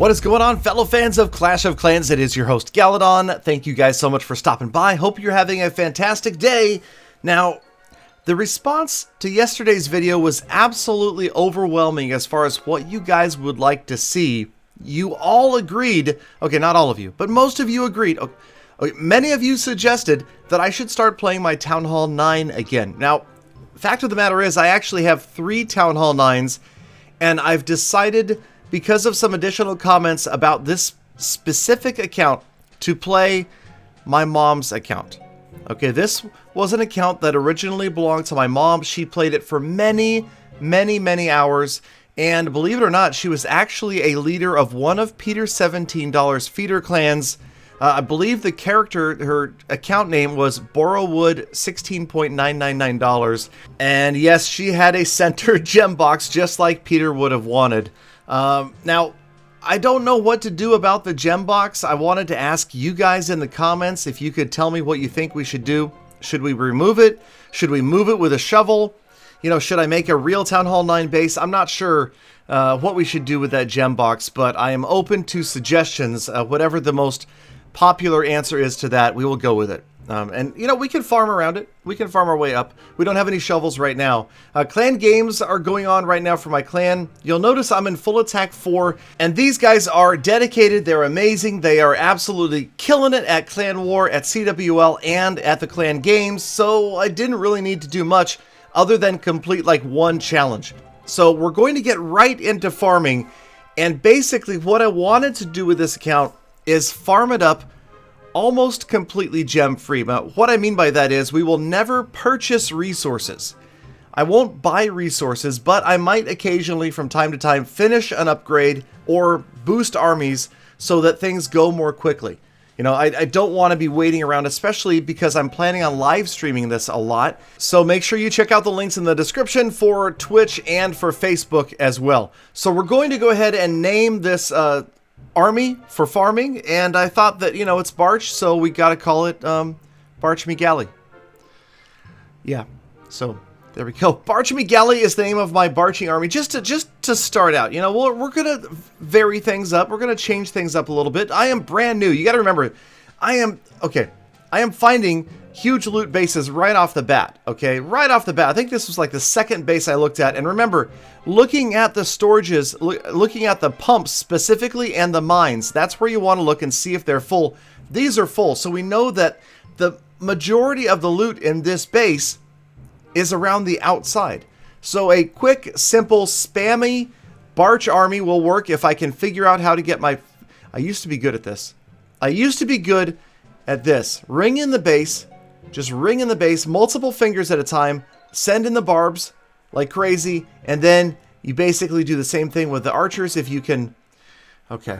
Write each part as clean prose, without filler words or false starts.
What is going on, fellow fans of Clash of Clans? It is your host, Galadon. Thank you guys so much for stopping by. Hope you're having a fantastic day. Now, the response to yesterday's video was absolutely overwhelming as far as what you guys would like to see. You all agreed, okay, not all of you, but most of you agreed. Okay, many of you suggested that I should start playing my Town Hall 9 again. Now, fact of the matter is, I actually have 3 Town Hall 9s, and I've decided, because of some additional comments about this specific account, to play my mom's account. Okay, this was an account that originally belonged to my mom. She played it for many hours, and believe it or not, she was actually a leader of one of Peter's $17 feeder clans. I believe the character, her account name was Borrowwood $16.999. And yes, she had a center gem box just like Peter would have wanted. Now, I don't know what to do about the gem box. I wanted to ask you guys in the comments if you could tell me what you think we should do. Should we remove it? Should we move it with a shovel? You know, should I make a real Town Hall 9 base? I'm not sure what we should do with that gem box, but I am open to suggestions. Whatever the most popular answer is to that, we will go with it. And, you know, we can farm around it. We can farm our way up. We don't have any shovels right now. Clan games are going on right now for my clan. You'll notice I'm in full attack 4, and these guys are dedicated. They're amazing. They are absolutely killing it at Clan War, at CWL, and at the clan games. So I didn't really need to do much other than complete like one challenge. So we're going to get right into farming. And basically what I wanted to do with this account is farm it up almost completely gem free. But what I mean by that is we will never purchase resources. I won't buy resources, but I might occasionally from time to time finish an upgrade or boost armies so that things go more quickly. You know, I don't want to be waiting around, especially because I'm planning on live streaming this a lot. So make sure you check out the links in the description for Twitch and for Facebook as well. So we're going to go ahead and name this army for farming, and I thought that, you know, it's Barch, so we got to call it Barch Me Galley. Yeah, so there we go. Barch Me Galley is the name of my barching army, just to start out. You know, we're going to vary things up. We're going to change things up a little bit. I am brand new. You got to remember, I am finding huge loot bases right off the bat, okay? Right off the bat. I think this was like the second base I looked at. And remember, looking at the storages, looking at the pumps specifically and the mines, that's where you want to look and see if they're full. These are full, so we know that the majority of the loot in this base is around the outside. So a quick, simple, spammy Barch army will work if I can figure out how to get my... I used to be good at this. I used to be good at this. Ring in the base. Just ring in the base, multiple fingers at a time, send in the barbs like crazy, and then you basically do the same thing with the archers if you can... Okay.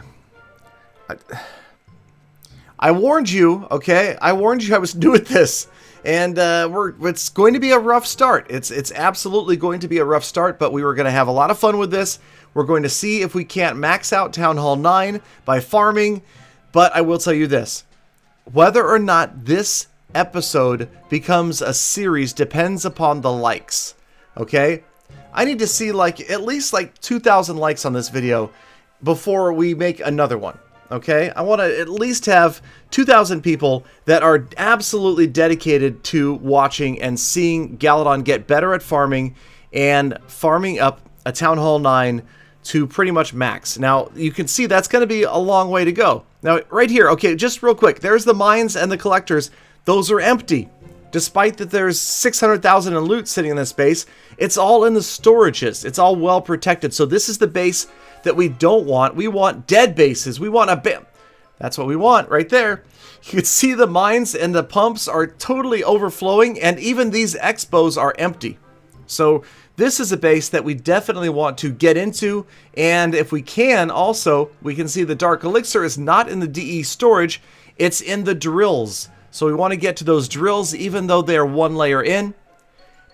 I warned you, okay? I warned you I was new at this. And it's going to be a rough start. It's absolutely going to be a rough start, but we were going to have a lot of fun with this. We're going to see if we can't max out Town Hall 9 by farming, but I will tell you this. Whether or not this episode becomes a series depends upon the likes, okay? I need to see like at least like 2,000 likes on this video before we make another one, okay? I want to at least have 2,000 people that are absolutely dedicated to watching and seeing Galadon get better at farming and farming up a Town Hall 9 to pretty much max. Now, you can see that's going to be a long way to go. Now, right here, okay, just real quick, there's the mines and the collectors. Those are empty. Despite that there's 600,000 in loot sitting in this base, it's all in the storages. It's all well protected. So this is the base that we don't want. We want dead bases. We want a bam. That's what we want right there. You can see the mines and the pumps are totally overflowing, and even these expos are empty. So this is a base that we definitely want to get into, and if we can also, we can see the Dark Elixir is not in the DE storage, it's in the drills. So we want to get to those drills even though they're one layer in.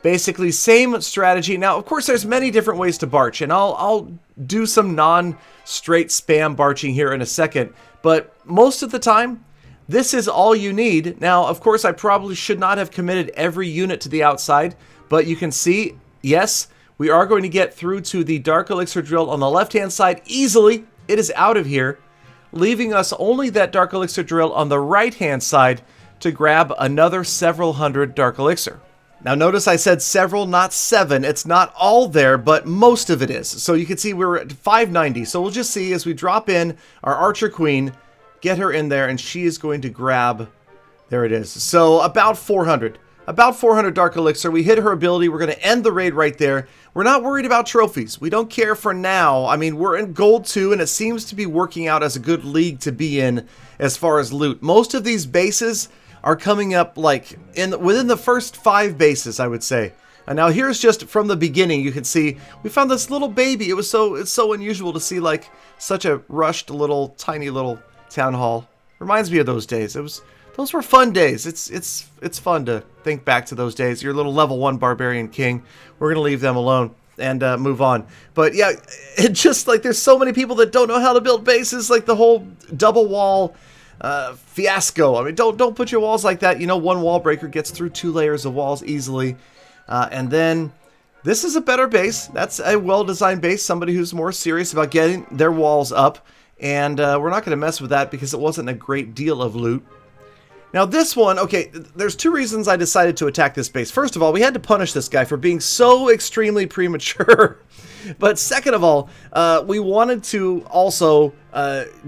Basically, same strategy. Now, of course, there's many different ways to barch, and I'll do some non-straight spam barching here in a second. But most of the time, this is all you need. Now, of course, I probably should not have committed every unit to the outside, but you can see, yes, we are going to get through to the Dark Elixir drill on the left-hand side easily. it is out of here, leaving us only that Dark Elixir drill on the right-hand side to grab another several hundred Dark Elixir. Now notice I said several, not 7. It's not all there, but most of it is. So you can see we're at 590. So we'll just see as we drop in our Archer Queen, get her in there, and she is going to grab, there it is. So about 400. About 400 Dark Elixir. We hit her ability. We're going to end the raid right there. We're not worried about trophies. We don't care for now. I mean, we're in gold 2, and it seems to be working out as a good league to be in as far as loot. Most of these bases are coming up like within the first 5 bases, I would say. And now here's just from the beginning, you can see we found this little baby. It's so unusual to see like such a rushed little tiny little town hall. Reminds me of those days. Those were fun days. It's fun to think back to those days. Your little level 1 barbarian king. We're gonna leave them alone and move on. But yeah, it just like there's so many people that don't know how to build bases, like the whole double wall fiasco. I mean, don't put your walls like that. You know, one wall breaker gets through 2 layers of walls easily. And then this is a better base. That's a well-designed base. Somebody who's more serious about getting their walls up. And we're not going to mess with that because it wasn't a great deal of loot. Now this one, okay, there's 2 reasons I decided to attack this base. First of all, we had to punish this guy for being so extremely premature. But second of all, we wanted to also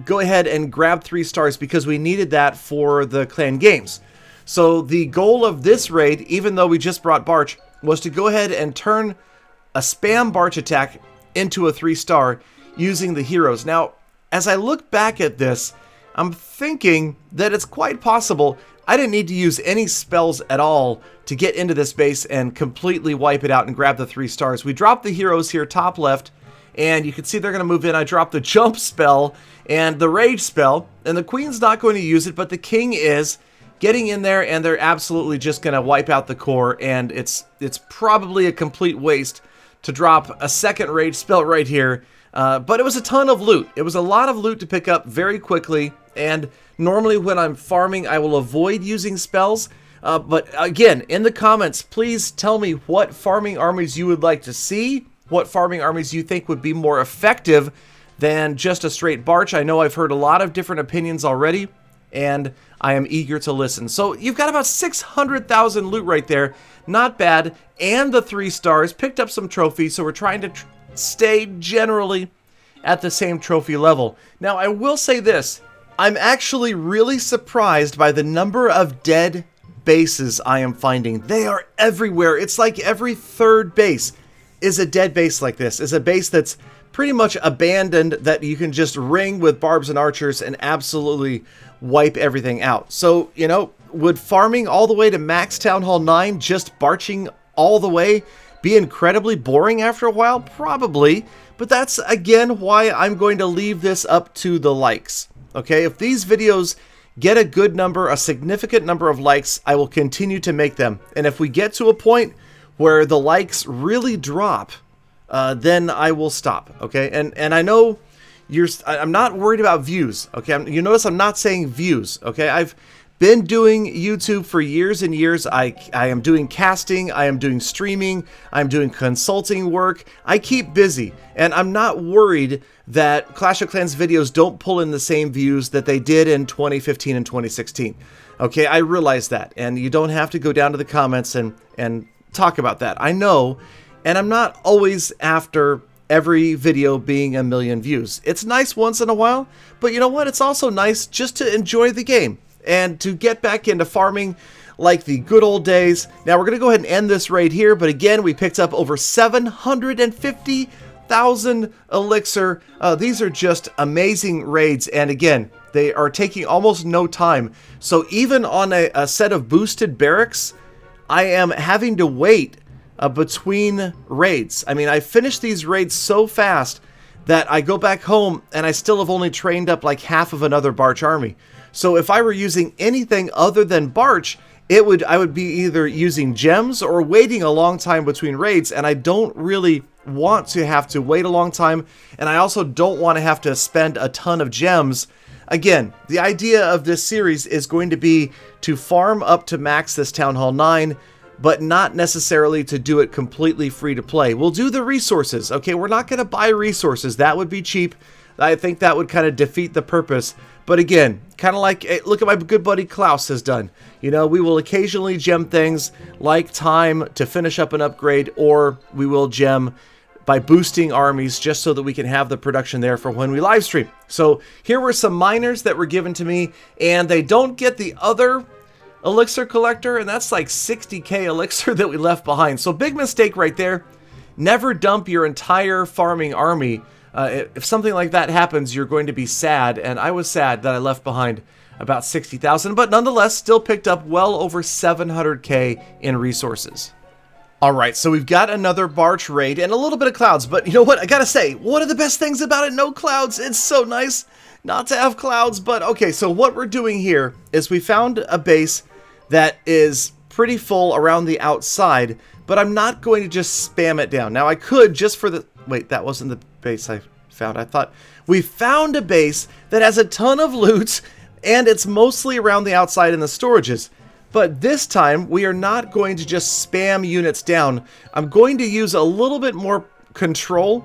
go ahead and grab 3 stars because we needed that for the clan games. So the goal of this raid, even though we just brought Barch, was to go ahead and turn a spam Barch attack into a 3-star using the heroes. Now, as I look back at this, I'm thinking that it's quite possible I didn't need to use any spells at all to get into this base and completely wipe it out and grab the 3 stars. We dropped the heroes here top left, and you can see they're going to move in. I dropped the jump spell and the rage spell, and the queen's not going to use it, but the king is getting in there, and they're absolutely just going to wipe out the core, and it's probably a complete waste to drop a second rage spell right here. But it was a ton of loot. It was a lot of loot to pick up very quickly, and normally when I'm farming, I will avoid using spells. But again, in the comments, please tell me what farming armies you would like to see, what farming armies you think would be more effective than just a straight Barch. I know I've heard a lot of different opinions already, and I am eager to listen. So you've got about 600,000 loot right there. Not bad. And the 3 stars. Picked up some trophies, so we're trying to stay generally at the same trophy level. Now, I will say this. I'm actually really surprised by the number of dead bases I am finding. They are everywhere. It's like every 3rd base is a dead base like this. Is a base that's pretty much abandoned that you can just ring with barbs and archers and absolutely wipe everything out. So, you know, would farming all the way to max Town Hall 9, just barching all the way, be incredibly boring after a while? Probably. But that's, again, why I'm going to leave this up to the likes. Okay, if these videos get a good number, a significant number of likes, I will continue to make them. And if we get to a point where the likes really drop, then I will stop. Okay, and I know I'm not worried about views. Okay, you notice I'm not saying views. Okay, I've been doing YouTube for years and years. I am doing casting, I am doing streaming, I'm doing consulting work. I keep busy, and I'm not worried that Clash of Clans videos don't pull in the same views that they did in 2015 and 2016. Okay, I realize that, and you don't have to go down to the comments and talk about that. I know, and I'm not always after every video being a million views. It's nice once in a while, but you know what? It's also nice just to enjoy the game and to get back into farming like the good old days. Now we're going to go ahead and end this raid here, but again, we picked up over 750,000 elixir. These are just amazing raids, and again, they are taking almost no time. So even on a set of boosted barracks, I am having to wait between raids. I mean, I finished these raids so fast that I go back home and I still have only trained up like half of another Barch army. So if I were using anything other than Barch, I would be either using gems or waiting a long time between raids, and I don't really want to have to wait a long time, and I also don't want to have to spend a ton of gems. Again, the idea of this series is going to be to farm up to max this Town Hall 9, but not necessarily to do it completely free to play. We'll do the resources, okay? We're not going to buy resources. That would be cheap. I think that would kind of defeat the purpose. But again, kind of like, look at my good buddy Klaus has done. You know, we will occasionally gem things like time to finish up an upgrade, or we will gem by boosting armies just so that we can have the production there for when we live stream. So here were some miners that were given to me, and they don't get the other elixir collector, and that's like 60k elixir that we left behind. So big mistake right there. Never dump your entire farming army. If something like that happens, you're going to be sad, and I was sad that I left behind about 60,000, but nonetheless still picked up well over 700k in resources. Alright, so we've got another Barch raid and a little bit of clouds, but you know what, I gotta say, one of the best things about it, no clouds. It's so nice not to have clouds. But okay, so what we're doing here is we found a base that is pretty full around the outside, but I'm not going to just spam it down. Now I could just for the... Wait, that wasn't the base I found. I thought we found a base that has a ton of loot, and it's mostly around the outside in the storages. But this time, we are not going to just spam units down. I'm going to use a little bit more control,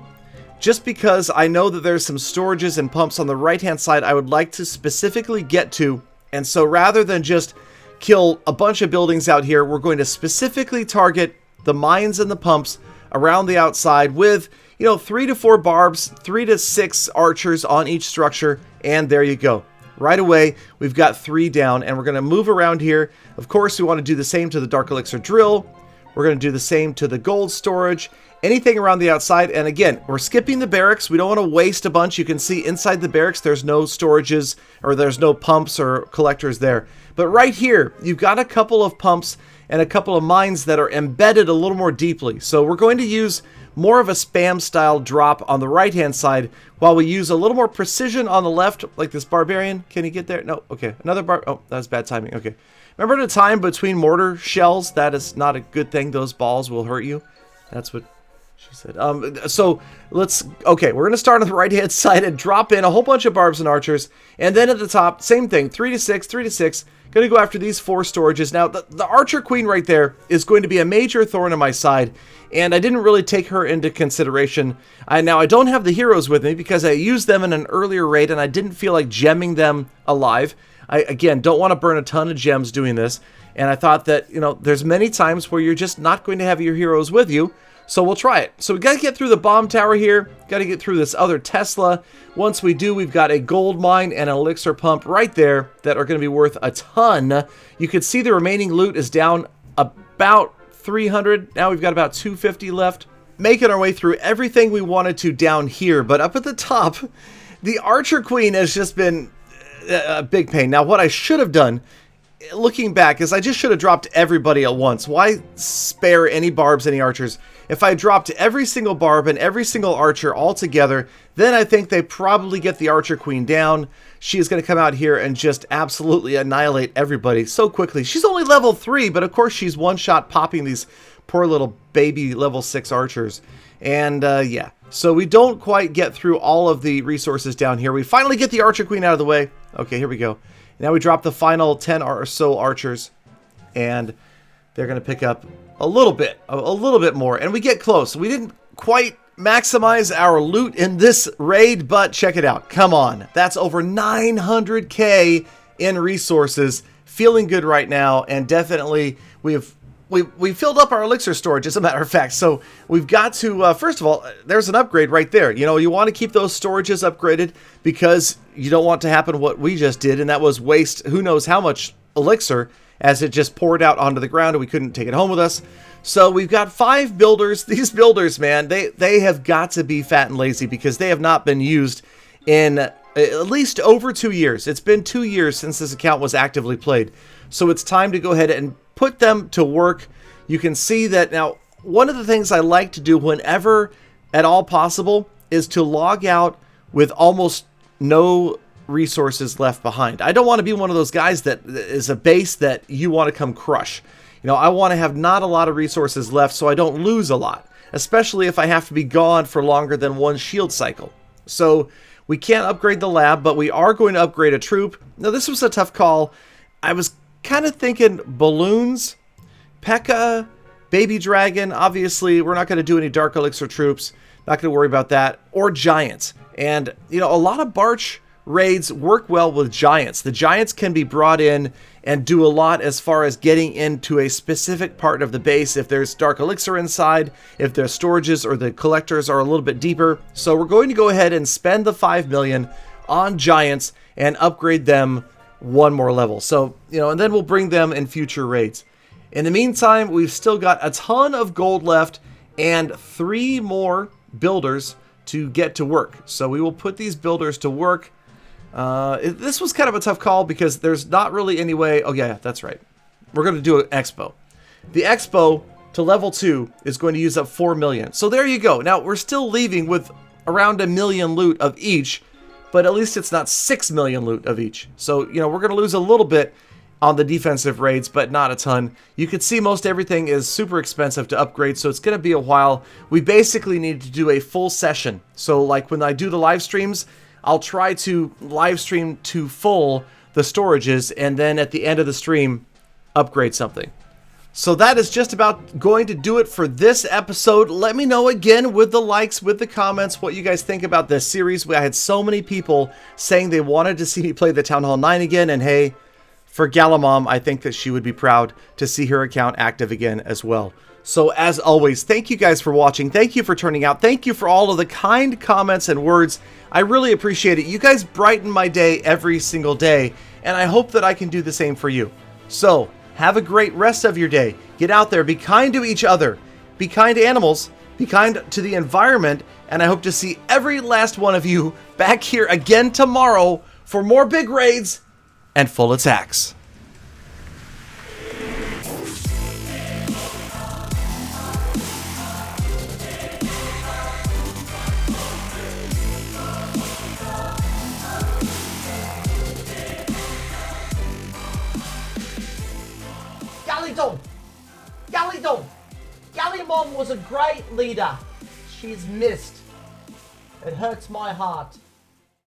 just because I know that there's some storages and pumps on the right-hand side I would like to specifically get to. And so rather than just kill a bunch of buildings out here, we're going to specifically target the mines and the pumps around the outside with, you know, 3 to 4 barbs, 3 to 6 archers on each structure, and there you go. Right away, we've got 3 down, and we're going to move around here. Of course, we want to do the same to the Dark Elixir Drill. We're going to do the same to the gold storage, anything around the outside. And again, we're skipping the barracks. We don't want to waste a bunch. You can see inside the barracks, there's no storages, or there's no pumps or collectors there. But right here, you've got a couple of pumps and a couple of mines that are embedded a little more deeply. So we're going to use more of a spam style drop on the right hand side, while we use a little more precision on the left, like this barbarian. Can he get there? No. Okay, another oh, that was bad timing. Okay, remember the time between mortar shells? That is not a good thing. Those balls will hurt you. That's what she said. So let's, okay, we're gonna start on the right hand side and drop in a whole bunch of barbs and archers, and then at the top, same thing, 3 to 6, 3 to 6. Gonna go after these 4 storages. Now, the Archer Queen right there is going to be a major thorn in my side, and I didn't really take her into consideration. Now, I don't have the heroes with me because I used them in an earlier raid, and I didn't feel like gemming them alive. I, again, don't want to burn a ton of gems doing this, and I thought that, you know, there's many times where you're just not going to have your heroes with you, so we'll try it. So we got to get through the bomb tower here, got to get through this other Tesla. Once we do, we've got a gold mine and an elixir pump right there that are going to be worth a ton. You can see the remaining loot is down about 300. Now we've got about 250 left. Making our way through everything we wanted to down here, but up at the top, the Archer Queen has just been a big pain. Now what I should have done, looking back, is I just should have dropped everybody at once. Why spare any barbs, any archers? If I dropped every single barb and every single archer all together, then I think they probably get the Archer Queen down. She is going to come out here and just absolutely annihilate everybody so quickly. She's only level 3, but of course she's one-shot popping these poor little baby level 6 archers. And yeah, so we don't quite get through all of the resources down here. We finally get the Archer Queen out of the way. Okay, here we go. Now we drop the final 10 or so archers, and they're going to pick up a little bit more, and we get close. We didn't quite maximize our loot in this raid, but check it out. Come on, that's over 900k in resources. Feeling good right now, and definitely we filled up our elixir storage, as a matter of fact. So we've got to, first of all, there's an upgrade right there. You know, you want to keep those storages upgraded because you don't want to happen what we just did, and that was waste who knows how much elixir as it just poured out onto the ground and we couldn't take it home with us. So we've got 5 builders. These builders, man, they have got to be fat and lazy because they have not been used in at least over 2 years. It's been 2 years since this account was actively played. So it's time to go ahead and put them to work. You can see that now, one of the things I like to do whenever at all possible is to log out with almost no resources left behind. I don't want to be one of those guys that is a base that you want to come crush. You know, I want to have not a lot of resources left so I don't lose a lot, especially if I have to be gone for longer than one shield cycle. So we can't upgrade the lab, but we are going to upgrade a troop. Now this was a tough call. I was kind of thinking balloons, P.E.K.K.A, baby dragon. Obviously we're not going to do any dark elixir troops. Not going to worry about that. Or giants. And, you know, a lot of Barch raids work well with giants. The giants can be brought in and do a lot as far as getting into a specific part of the base if there's dark elixir inside, if their storages or the collectors are a little bit deeper. So we're going to go ahead and spend the 5 million on giants and upgrade them one more level. So, you know, and then we'll bring them in future raids. In the meantime, we've still got a ton of gold left and 3 more builders to get to work. So we will put these builders to work. This was kind of a tough call because there's not really any way. Oh yeah, that's right. We're going to do an expo. The expo to level 2 is going to use up 4 million. So there you go. Now we're still leaving with around 1 million loot of each, but at least it's not 6 million loot of each. So, you know, we're going to lose a little bit on the defensive raids, but not a ton. You can see most everything is super expensive to upgrade, so it's going to be a while. We basically need to do a full session. So like when I do the live streams, I'll try to live stream to full the storages and then at the end of the stream upgrade something. So that is just about going to do it for this episode. Let me know again with the likes, with the comments, what you guys think about this series. I had so many people saying they wanted to see me play the Town Hall 9 again, and hey, for Galamom, I think that she would be proud to see her account active again as well. So as always, thank you guys for watching. Thank you for turning out. Thank you for all of the kind comments and words. I really appreciate it. You guys brighten my day every single day, and I hope that I can do the same for you. So have a great rest of your day. Get out there, be kind to each other, be kind to animals, be kind to the environment, and I hope to see every last one of you back here again tomorrow for more big raids and full attacks. Galadon! Galadon! Galamom was a great leader. She's missed. It hurts my heart.